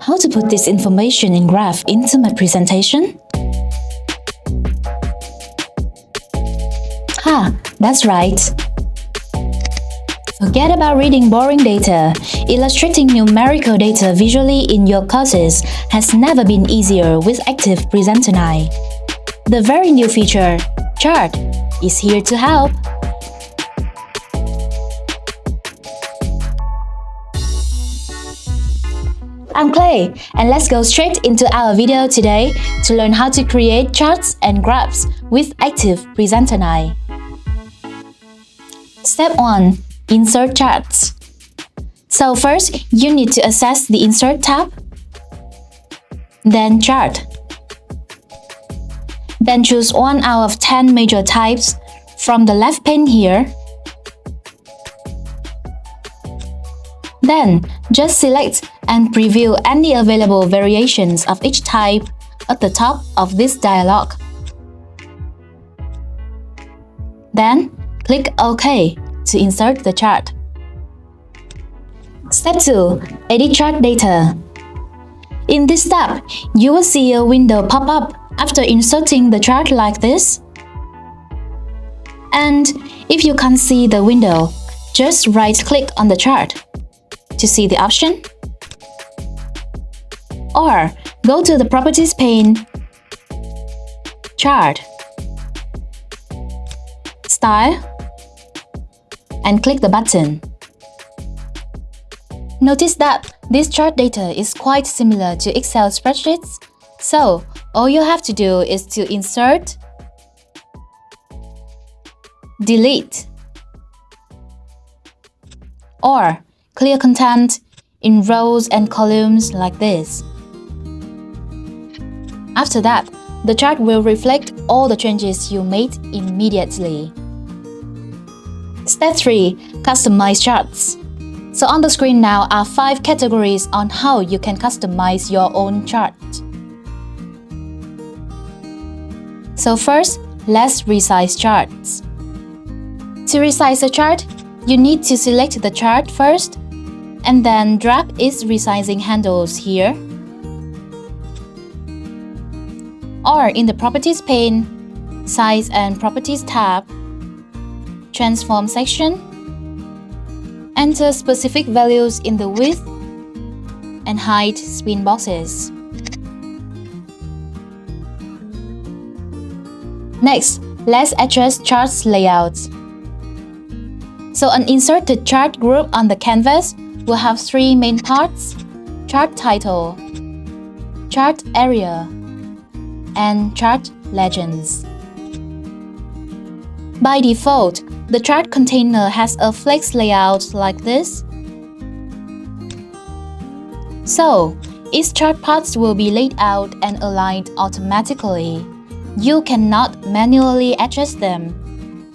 how to put this information in graph into my presentation? That's right. Forget about reading boring data. Illustrating numerical data visually in your courses has never been easier with ActivePresenter 9. The very new feature, Chart, is here to help. I'm Clay, and let's go straight into our video today to learn how to create charts and graphs with ActivePresenter 9. Step 1. Insert charts. So first, you need to access the Insert tab, then Chart. Then choose one out of 10 major types from the left pane here. Then, just select and preview any available variations of each type at the top of this dialog. Then, click OK to insert the chart. Step 2. Edit chart data. In this step, you will see a window pop up after inserting the chart like this. And if you can't see the window, just right-click on the chart to see the option. Or go to the Properties pane, Chart, Style, and click the button. Notice that this chart data is quite similar to Excel spreadsheets, so all you have to do is to insert, delete, or clear content in rows and columns like this. After that, the chart will reflect all the changes you made immediately. Step 3. Customize charts. So on the screen now are 5 categories on how you can customize your own chart. So first, let's resize charts. To resize a chart, you need to select the chart first, and then drag its resizing handles here. Or in the Properties pane, Size and Properties tab, Transform section, enter specific values in the width and height spin boxes. Next, let's adjust chart's layout. So an inserted chart group on the canvas will have 3 main parts: chart title, chart area, and chart legends. By default, the chart container has a flex layout like this. So, its chart parts will be laid out and aligned automatically. You cannot manually adjust them.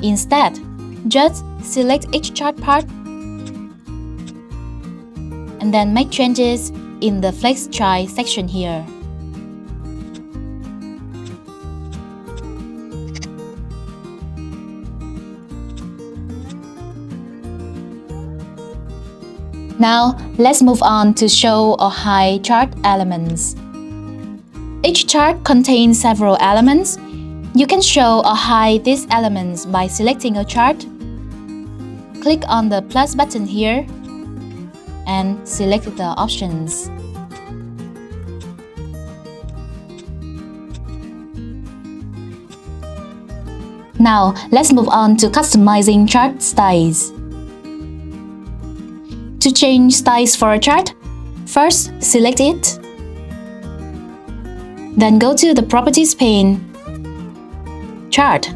Instead, just select each chart part and then make changes in the Flex Chart section here. Now, let's move on to show or hide chart elements. Each chart contains several elements. You can show or hide these elements by selecting a chart. Click on the plus button here and select the options. Now, let's move on to customizing chart styles. To change styles for a chart, first select it. Then go to the Properties pane, Chart,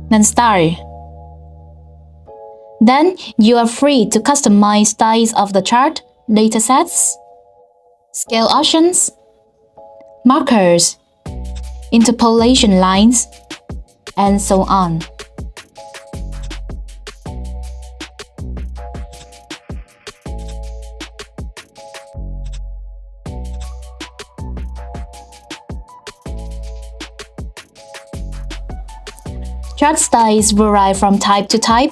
then Style. Then you are free to customize styles of the chart, datasets, scale options, markers, interpolation lines, and so on. Chart styles vary from type to type.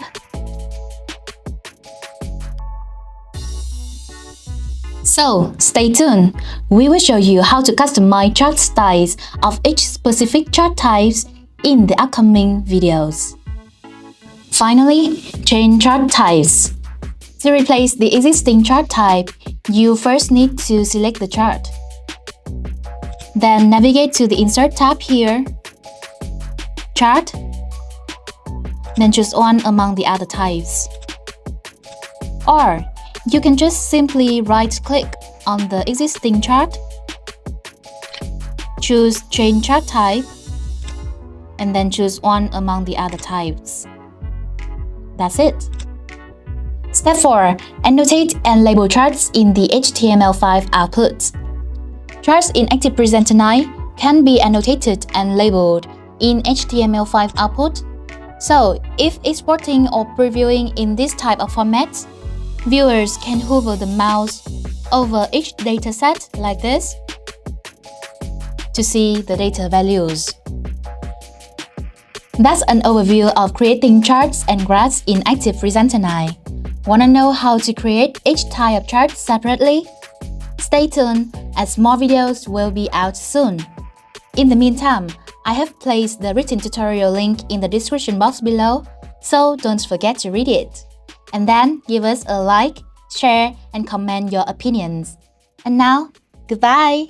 So, stay tuned. We will show you how to customize chart styles of each specific chart types in the upcoming videos. Finally, change chart types. To replace the existing chart type, you first need to select the chart. Then navigate to the Insert tab here, Chart, then choose one among the other types. Or, you can just simply right-click on the existing chart, choose Change Chart Type, and then choose one among the other types. That's it. Step 4. Annotate and label charts in the HTML5 output. Charts in ActivePresenter 9 can be annotated and labeled in HTML5 output. So, if exporting or previewing in this type of format, viewers can hover the mouse over each dataset like this to see the data values. That's an overview of creating charts and graphs in ActivePresenter 9. Wanna know how to create each type of chart separately? Stay tuned as more videos will be out soon. In the meantime, I have placed the written tutorial link in the description box below, so don't forget to read it. And then give us a like, share, and comment your opinions. And now, goodbye!